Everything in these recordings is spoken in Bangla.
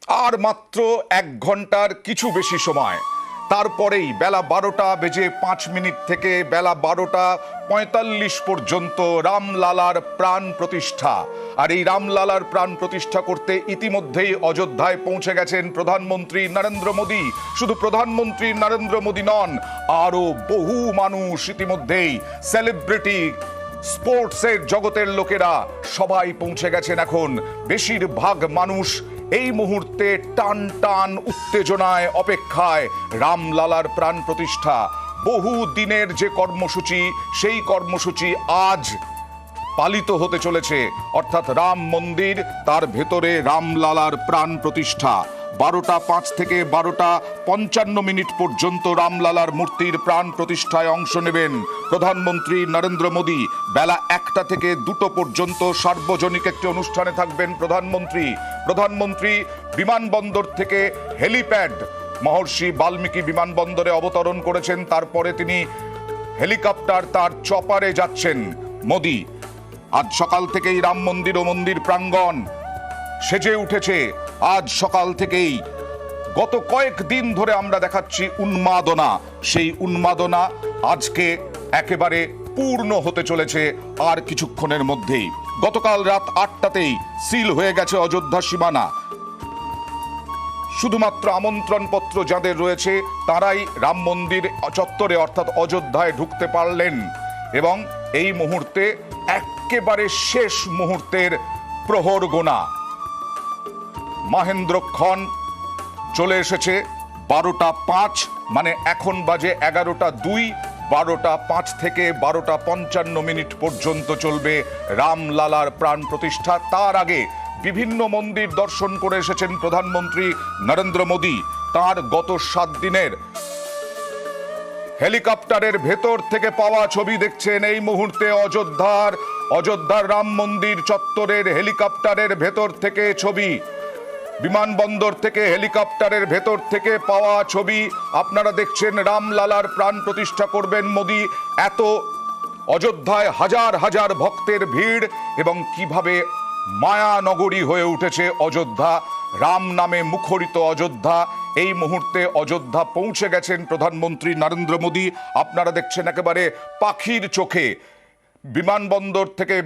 আর মাত্র 1 ঘন্টার কিছু বেশি সময়, তারপরেই বেলা 12:05 থেকে বেলা 12:45 পর্যন্ত রামলালার প্রাণ প্রতিষ্ঠা। আর এই রামলালার প্রাণ প্রতিষ্ঠা করতে ইতিমধ্যেই অযোধ্যায় পৌঁছে গেছেন প্রধানমন্ত্রী নরেন্দ্র মোদী। শুধু প্রধানমন্ত্রী নরেন্দ্র মোদী নন, আরো বহু মানুষ ইতিমধ্যেই, সেলিব্রিটি, স্পোর্টসের জগতের লোকেরা সবাই পৌঁছে গেছেন। এখন বেশিরভাগ মানুষ এই মুহূর্তে টান টান উত্তেজনায় অপেক্ষায় রামলালার প্রাণ প্রতিষ্ঠা। বহু দিনের যে কর্মসূচি, সেই কর্মসূচি আজ পালিত হতে চলেছে, অর্থাৎ রাম মন্দির, তার ভেতরে রামলালার প্রাণ প্রতিষ্ঠা। 12:05 থেকে 12:55 পর্যন্ত রামলালার মূর্তির প্রাণ প্রতিষ্ঠায় অংশ নেবেন প্রধানমন্ত্রী নরেন্দ্র মোদী। বেলা 1টা থেকে 2টো পর্যন্ত সার্বজনিক একটি অনুষ্ঠানে থাকবেন প্রধানমন্ত্রী বিমানবন্দর থেকে হেলিপ্যাড মহর্ষি বাল্মীকি বিমানবন্দরে অবতরণ করেছেন। তারপরে তিনি হেলিকপ্টার, তার চপারে যাচ্ছেন মোদী। আজ সকাল থেকেই রাম মন্দির ও মন্দির প্রাঙ্গণ সেজে উঠেছে। আজ সকাল থেকেই গত কয়েকদিন ধরে আমরা দেখাচ্ছি উন্মাদনা, সেই উন্মাদনা আজকে একেবারে পূর্ণ হতে চলেছে আর কিছুক্ষণের মধ্যেই। গতকাল রাত 8টাতেই সিল হয়ে গেছে অযোধ্যা সীমানা। শুধুমাত্র আমন্ত্রণপত্র যাদের রয়েছে তারাই রাম মন্দির চত্বরে অর্থাৎ অযোধ্যায় ঢুকতে পারলেন। এবং এই মুহূর্তে একেবারে শেষ মুহূর্তের প্রহর গোনা, মহেন্দ্রক্ষণ চলে এসেছে। 12:05, মানে এখন বাজে 11:02। 12:05 থেকে 12:55 পর্যন্ত চলবে রামলালার প্রাণ প্রতিষ্ঠা। তার আগে বিভিন্ন মন্দির দর্শন করে এসেছেন প্রধানমন্ত্রী নরেন্দ্র মোদী। তার গত 7 দিনের হেলিকপ্টারের ভেতর থেকে পাওয়া ছবি দেখছেন এই মুহূর্তে। অযোধ্যার রাম মন্দির চত্বরের হেলিকপ্টারের ভেতর থেকে ছবি, বিমানবন্দর থেকে হেলিকপ্টারের ভেতর থেকে পাওয়া ছবি আপনারা দেখছেন। রামলালার প্রাণ প্রতিষ্ঠা করবেন মোদী। এত অযোধ্যায় হাজার হাজার ভক্তের ভিড়, এবং কিভাবে মায়া নগরী হয়ে উঠেছে অযোধ্যা, রাম নামে মুখরিত অযোধ্যা। এই মুহূর্তে অযোধ্যা পৌঁছে গেছেন প্রধানমন্ত্রী নরেন্দ্র মোদী। আপনারা দেখছেন একেবারে পাখির চোখে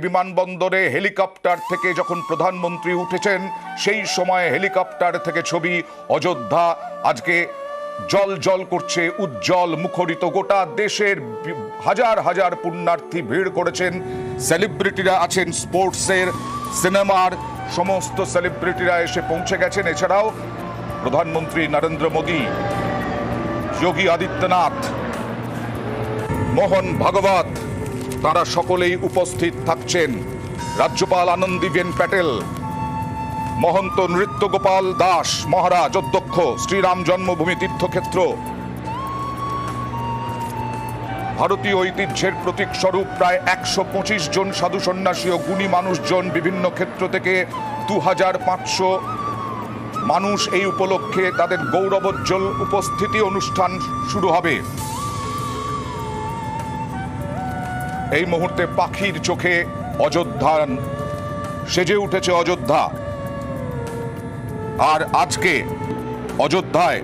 বিমানবন্দরে হেলিকপ্টার থেকে যখন প্রধানমন্ত্রী উঠেছেন, সেই সময় হেলিকপ্টার থেকে ছবি। অযোধ্যা আজকে জল জল করছে, উজ্জ্বল মুখরিত। গোটা দেশের হাজার হাজার পুণ্যার্থী ভিড় করেছেন। সেলিব্রিটিরা আছেন, স্পোর্টসের, সিনেমার সমস্ত সেলিব্রিটিরা এসে পৌঁছে গেছেন। এছাড়াও প্রধানমন্ত্রী নরেন্দ্র মোদী, যোগী আদিত্যনাথ, মোহন ভাগবত, তারা সকলেই উপস্থিত থাকছেন। রাজ্যপাল আনন্দীবেন প্যাটেল, মহন্ত নৃত্য গোপাল দাস মহারাজ অধ্যক্ষ, শ্রীরাম জন্মভূমি তীর্থক্ষেত্র, ভারতীয় ঐতিহ্যের প্রতীক স্বরূপ প্রায় 125 জন সাধু সন্ন্যাসী ও গুণী মানুষজন, বিভিন্ন ক্ষেত্র থেকে 2500 মানুষ এই উপলক্ষে তাদের গৌরবোজ্জ্বল উপস্থিতি অনুষ্ঠান শুরু হবে। এই মুহূর্তে পাখির চোখে অযোধ্যা সেজে উঠেছে অযোধ্যা। আর আজকে অযোধ্যায়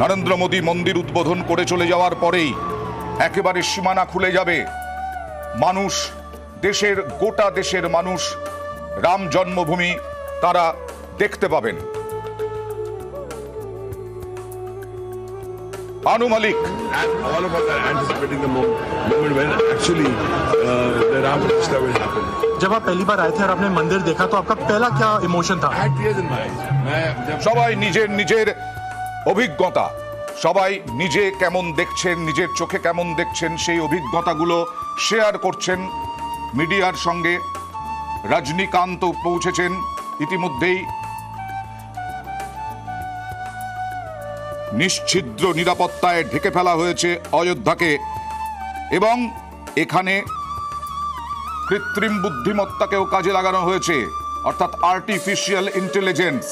নরেন্দ্র মোদী মন্দির উদ্বোধন করে চলে যাওয়ার পরেই একেবারে সীমানা খুলে যাবে। মানুষ, গোটা দেশের মানুষ রাম জন্মভূমি তারা দেখতে পাবেন। আনু মালিক, all of us are anticipating the moment when actually the Ram Pratishta will happen. जब आप पहली बार आए थे और आपने मंदिर देखा तो आपका पहला क्या इमोशन था? I had tears in my eyes. সবাই নিজের অভিজ্ঞতা, সবাই নিজে কেমন দেখছেন, নিজের চোখে কেমন দেখছেন, সেই অভিজ্ঞতাগুলো শেয়ার করছেন মিডিয়ার সঙ্গে। রজনীকান্ত পৌঁছেছেন ইতিমধ্যেই। নিশ্ছিদ্র নিরাপত্তায় ঢেকে ফেলা হয়েছে অযোধ্যাকে, এবং এখানে কৃত্রিম বুদ্ধিমত্তাকেও কাজে লাগানো হয়েছে, অর্থাৎ আর্টিফিশিয়াল ইন্টেলিজেন্স।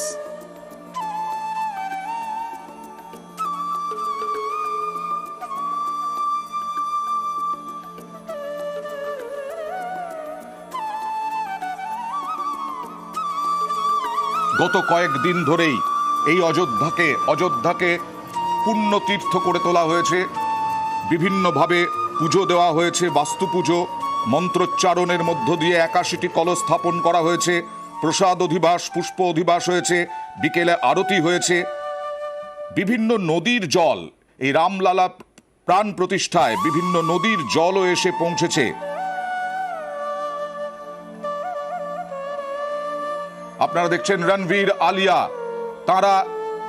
গত কয়েকদিন ধরেই এই অযোধ্যাকে পুণ্যতীর্থ করে তোলা হয়েছে, বিভিন্নভাবে পুজো দেওয়া হয়েছে, বাস্তু পুজো, মন্ত্রোচ্চারণের মধ্য দিয়ে 81টি কলস স্থাপন করা হয়েছে, প্রসাদ অধিবাস, পুষ্প অধিবাস হয়েছে, বিকেলে আরতি হয়েছে। বিভিন্ন নদীর জল, এই রামলালা প্রাণ প্রতিষ্ঠায় বিভিন্ন নদীর জলও এসে পৌঁছেছে। আপনারা দেখছেন রণবীর, আলিয়া, তারা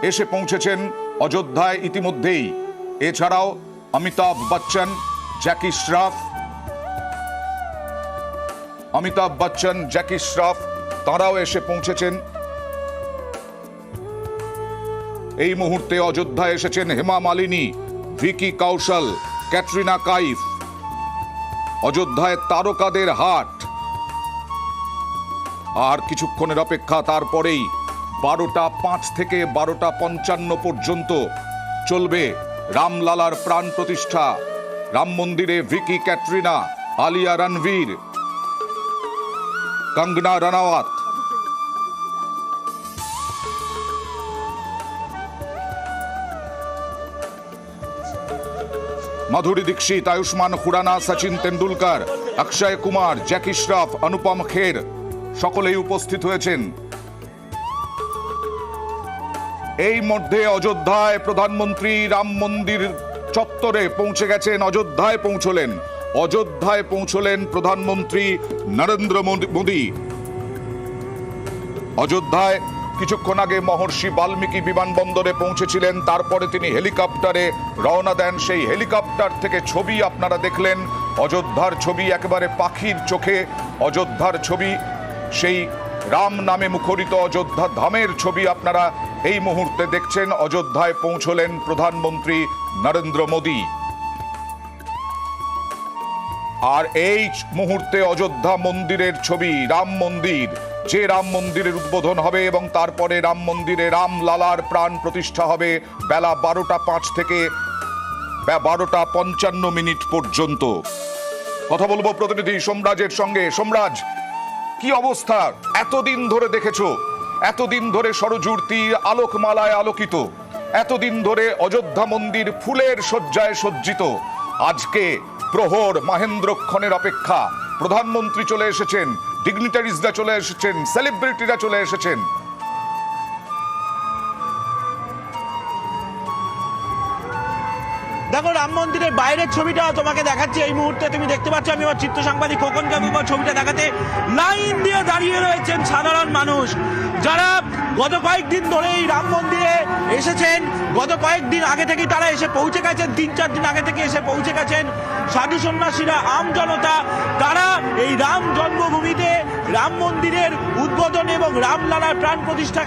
এসে পৌঁছেছেন অযোধ্যায় ইতিমধ্যেই। এছাড়াও অমিতাভ বচ্চন, জ্যাকি শ্রফ তারাও এসে পৌঁছেছেন। এই মুহূর্তে অযোধ্যায় এসেছেন হেমা মালিনী, ভিকি কৌশল, ক্যাটরিনা কাইফ। অযোধ্যায় তারকাদের হাট। আর কিছুক্ষণের অপেক্ষা, তারপরেই 12টা 5 থেকে 12টা 55 পর্যন্ত চলবে রামলালার প্রাণ প্রতিষ্ঠা। রাম মন্দিরে ভিকি, ক্যাটরিনা, আলিয়া, রণবীর, কঙ্গনা রানাওয়াত। মাধুরী দীক্ষিত, আয়ুষ্মান খুরানা, সচিন তেন্ডুলকর, অক্ষয় কুমার, জ্যাকি শ্রফ, অনুপম খের সকলেই উপস্থিত হয়েছেন। এই মধ্যে অযোধ্যায় প্রধানমন্ত্রী রাম মন্দির চত্বরে পৌঁছে গেছেন। অযোধ্যায় পৌঁছলেন প্রধানমন্ত্রী নরেন্দ্র মোদী। অযোধ্যায় কিছুক্ষণ আগে মহর্ষি বাল্মীকি বিমানবন্দরে পৌঁছেছিলেন, তারপরে তিনি হেলিকপ্টারে রওনা দেন। সেই হেলিকপ্টার থেকে ছবি আপনারা দেখলেন, অযোধ্যার ছবি, একেবারে পাখির চোখে অযোধ্যার ছবি, সেই রাম নামে মুখরিত অযোধ্যা ধামের ছবি আপনারা এই মুহূর্তে দেখছেন। অযোধ্যায় পৌঁছলেন প্রধানমন্ত্রী নরেন্দ্র মোদী। আর এই মুহূর্তে অযোধ্যা মন্দিরের ছবি, রাম মন্দির, যে রাম মন্দিরের উদ্বোধন হবে এবং তারপরে রাম মন্দিরে রামলালার প্রাণ প্রতিষ্ঠা হবে বেলা 12টা 5 থেকে 12টা 55 পর্যন্ত। কথা বলবো প্রতিনিধি সোমরাজের সঙ্গে। সোমরাজ, কি অবস্থা? এতদিন ধরে দেখেছো, এতদিন ধরে সরজুর তীর আলোকমালায় আলোকিত, এতদিন ধরে অযোধ্যা মন্দির ফুলের শয্যায় সজ্জিত। আজকে প্রহর মাহেন্দ্রক্ষণের অপেক্ষা। প্রধানমন্ত্রী চলে এসেছেন, ডিগনিটারিজরা চলে এসেছেন, সেলিব্রিটিরা চলে এসেছেন। দেখো, রাম মন্দিরের বাইরের ছবিটা তোমাকে দেখাচ্ছি এই মুহূর্তে। তুমি দেখতে পাচ্ছ, আমি আমার চিত্র সাংবাদিক খোকন কাবিবা ছবিটা দেখাতে লাইন দিয়ে দাঁড়িয়ে রয়েছেন সাধারণ মানুষ, যারা গত কয়েকদিন ধরে এই রাম মন্দিরে এসেছেন। গত কয়েকদিন আগে থেকেই তারা এসে পৌঁছে গেছেন, 3-4 দিন আগে থেকে এসে পৌঁছে গেছেন। সাধু সন্ন্যাসীরা, আম জনতা, তারা এই রাম জন্মভূমিতে রাম মন্দিরের উদ্বোধন এবং রামলালার প্রাণ প্রতিষ্ঠা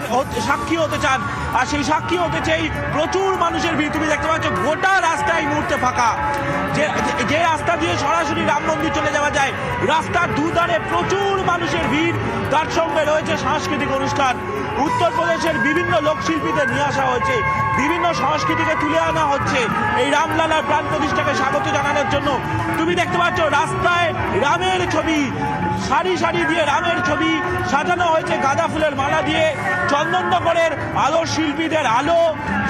সাক্ষী হতে চান। আর সেই সাক্ষী হতে চাই প্রচুর মানুষের ভিড়। তুমি দেখতে পাচ্ছ গোটা রাস্তা এই মুহূর্তে ফাঁকা। যে রাস্তা দিয়ে সরাসরি রাম মন্দির চলে যাওয়া যায়, রাস্তার দুধারে প্রচুর মানুষের ভিড়। তার সঙ্গে রয়েছে সাংস্কৃতিক অনুষ্ঠান। উত্তরপ্রদেশের বিভিন্ন লোকশিল্পীদের নিয়ে আসা হয়েছে, বিভিন্ন সংস্কৃতিকে তুলে আনা হচ্ছে এই রামলালার প্রাণ প্রতিষ্ঠাকে স্বাগত জানানোর জন্য। তুমি দেখতে পাচ্ছ রাস্তায় রামের ছবি, সারি সারি দিয়ে রামের ছবি সাজানো হয়েছে গাঁদা ফুলের মালা দিয়ে। চন্দননগরের আলো শিল্পীদের আলো,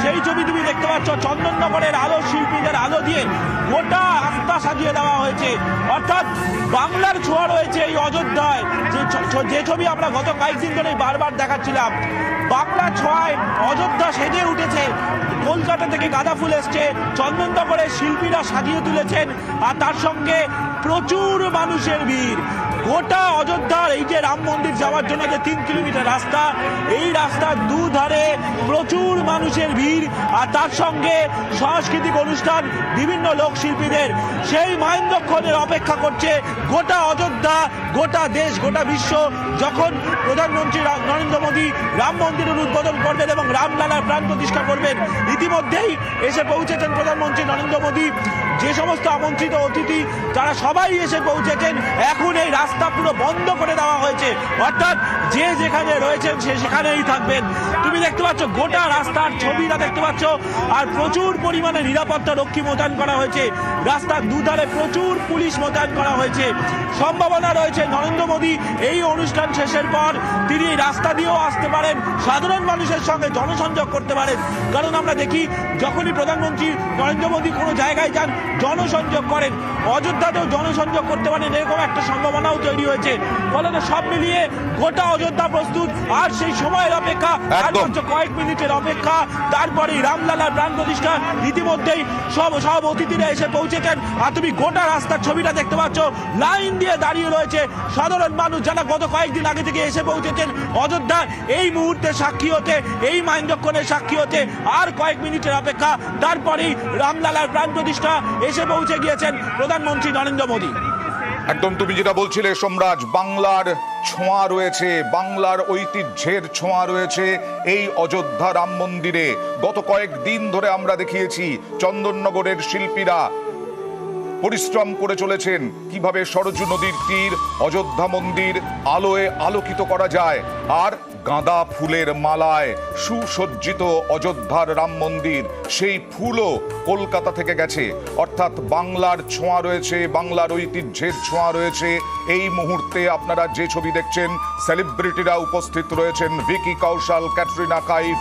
সেই ছবি তুমি দেখতে পাচ্ছ। চন্দননগরের আলো শিল্পীদের আলো দিয়ে গোটা রাস্তা সাজিয়ে দেওয়া হয়েছে। অর্থাৎ বাংলার ছোঁয়া রয়েছে এই অযোধ্যায়। যে ছবি আমরা গত কয়েকদিন ধরে বারবার দেখাচ্ছিলাম, বাংলার ছোঁয়ায় অযোধ্যা সেজে উঠেছে। কলকাতা থেকে গাঁদা ফুল এসছে, চন্দননগরের শিল্পীরা সাজিয়ে তুলেছেন, আর তার সঙ্গে প্রচুর মানুষের ভিড়। গোটা অযোধ্যার এই যে রাম মন্দির যাওয়ার জন্য যে 3 কিলোমিটার রাস্তা, এই রাস্তার দুধারে প্রচুর মানুষের ভিড়, আর তার সঙ্গে সাংস্কৃতিক অনুষ্ঠান, বিভিন্ন লোকশিল্পীদের। সেই মাহেন্দ্রক্ষণের অপেক্ষা করছে গোটা অযোধ্যা, গোটা দেশ, গোটা বিশ্ব, যখন প্রধানমন্ত্রী নরেন্দ্র মোদী রাম মন্দিরের উদ্বোধন করবেন এবং রামলালার প্রাণ প্রতিষ্ঠা করবেন। ইতিমধ্যেই এসে পৌঁছেছেন প্রধানমন্ত্রী নরেন্দ্র মোদী। যে সমস্ত আমন্ত্রিত অতিথি, তারা সবাই এসে পৌঁছেছেন। এখন এই রাস্তা রাস্তা পুরো বন্ধ করে দেওয়া হয়েছে, অর্থাৎ যে যেখানে রয়েছেন সে সেখানেই থাকবেন। তুমি দেখতে পাচ্ছ গোটা রাস্তার ছবিটা দেখতে পাচ্ছ, আর প্রচুর পরিমাণে নিরাপত্তা রক্ষী মোতায়েন করা হয়েছে, রাস্তার দুধারে প্রচুর পুলিশ মোতায়েন করা হয়েছে। সম্ভাবনা রয়েছে নরেন্দ্র মোদী এই অনুষ্ঠান শেষের পর তিনি এই রাস্তা দিয়েও আসতে পারেন, সাধারণ মানুষের সঙ্গে জনসংযোগ করতে পারেন। কারণ আমরা দেখি যখনই প্রধানমন্ত্রী নরেন্দ্র মোদী কোনো জায়গায় যান জনসংযোগ করেন, অযোধ্যাতেও জনসংযোগ করতে পারেন, এরকম একটা সম্ভাবনাও তৈরি হয়েছে। ফলে সব মিলিয়ে গোটা অযোধ্যা প্রস্তুত, আর সেই সময়ের অপেক্ষা আর মাত্র কয়েক মিনিটের অপেক্ষা, তারপরেই রামলালার প্রাণ প্রতিষ্ঠা। ইতিমধ্যেই সব অতিথিরা এসে পৌঁছেছেন, আর তুমি গোটা রাস্তার ছবিটা দেখতে পাচ্ছ, লাইন দিয়ে দাঁড়িয়ে রয়েছে সাধারণ মানুষ যারা গত কয়েকদিন আগে থেকে এসে পৌঁছেছেন অযোধ্যা এই মুহূর্তে সাক্ষী হতে, এই মাইন্ডক্ষণের সাক্ষী হতে। আর কয়েক মিনিটের অপেক্ষা, তারপরেই রামলালার প্রাণ প্রতিষ্ঠা এসে পৌঁছে গিয়েছেন প্রধানমন্ত্রী নরেন্দ্র মোদী। একদম তুমি যেটা বলছিলে সোমরাজ, বাংলার ছোঁয়া রয়েছে, বাংলার ঐতিহ্যের ছোঁয়া রয়েছে এই অযোধ্যা রাম মন্দিরে। গত কয়েকদিন ধরে আমরা দেখিয়েছি চন্দননগরের শিল্পীরা পরিশ্রম করে চলেছেন কিভাবে সরজু নদীর তীর অযোধ্যা মন্দির আলোয় আলোকিত করা যায়, আর গাঁদা ফুলের মালায় সুসজ্জিত অযোধ্যার রাম মন্দির, সেই ফুলও কলকাতা থেকে গেছে। অর্থাৎ বাংলার ছোঁয়া রয়েছে, বাংলার ঐতিহ্যের ছোঁয়া রয়েছে। এই মুহূর্তে আপনারা যে ছবি দেখছেন, সেলিব্রিটিরা উপস্থিত রয়েছেন, ভিকি কৌশল, ক্যাটরিনা কাইফ,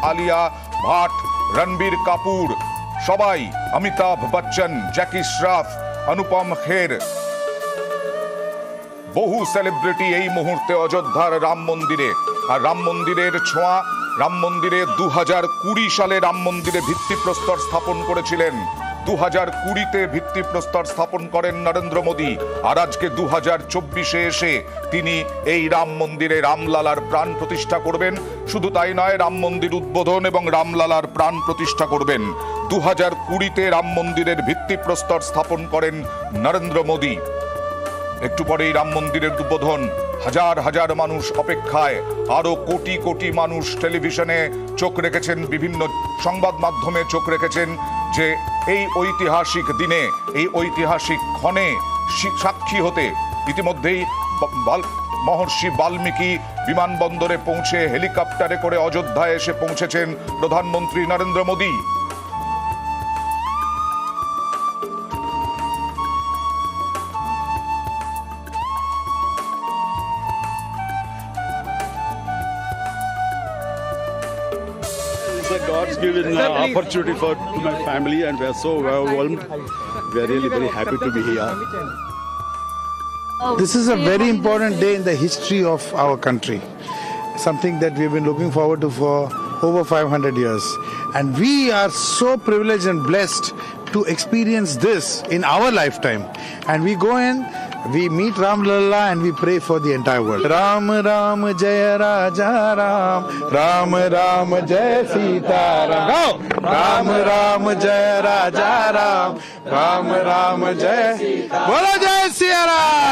আলিয়া ভাট, রণবীর কাপুর, সবাই, অমিতাভ বচ্চন, জ্যাকি শ্রফ, অনুপম খের, বহু সেলিব্রিটি এই মুহূর্তে অযোধ্যার রাম মন্দিরে। আর রাম মন্দিরের ছোঁয়া, রাম মন্দিরে 2020 সালে রাম মন্দিরে ভিত্তিপ্রস্তর স্থাপন করেছিলেন, 2020-তে ভিত্তিপ্রস্তর স্থাপন করেন নরেন্দ্র মোদী, আর আজকে 2024-এ এসে তিনি এই রাম মন্দিরে রামলালার প্রাণ প্রতিষ্ঠা করবেন। শুধু তাই নয়, রাম মন্দির উদ্বোধন এবং রামলালার প্রাণ প্রতিষ্ঠা করবেন। 2020-তে রাম মন্দিরের ভিত্তিপ্রস্তর স্থাপন করেন নরেন্দ্র মোদী। একটু পরেই রাম মন্দিরের উদ্বোধন, হাজার হাজার মানুষ অপেক্ষায়, আরো কোটি কোটি মানুষ টেলিভিশনে চোখ রেখেছেন, বিভিন্ন সংবাদ মাধ্যমে চোখ রেখেছেন যে এই ঐতিহাসিক দিনে, এই ঐতিহাসিক ক্ষণে সাক্ষী হতে। ইতিমধ্যেই মহর্ষি বাল্মীকি বিমানবন্দরে পৌঁছে হেলিকপ্টারে করে অযোধ্যায় এসে পৌঁছেছেন প্রধানমন্ত্রী Narendra Modi. It's a God's given opportunity to my family, and we are so overwhelmed. We are really very happy to be here. This is a very important day in the history of our country, something that we've been looking forward to for over 500 years. And we are so privileged and blessed to experience this in our lifetime. And we go in, we meet Ram Lalla, and we pray for the entire world. Ram Ram Jaya Raja Ram, Ram Ram Jaya Sita Ram. Go! Ram Ram Jaya Raja Ram, Ram Ram Jaya Sita. Bolo Jai Siya Ram!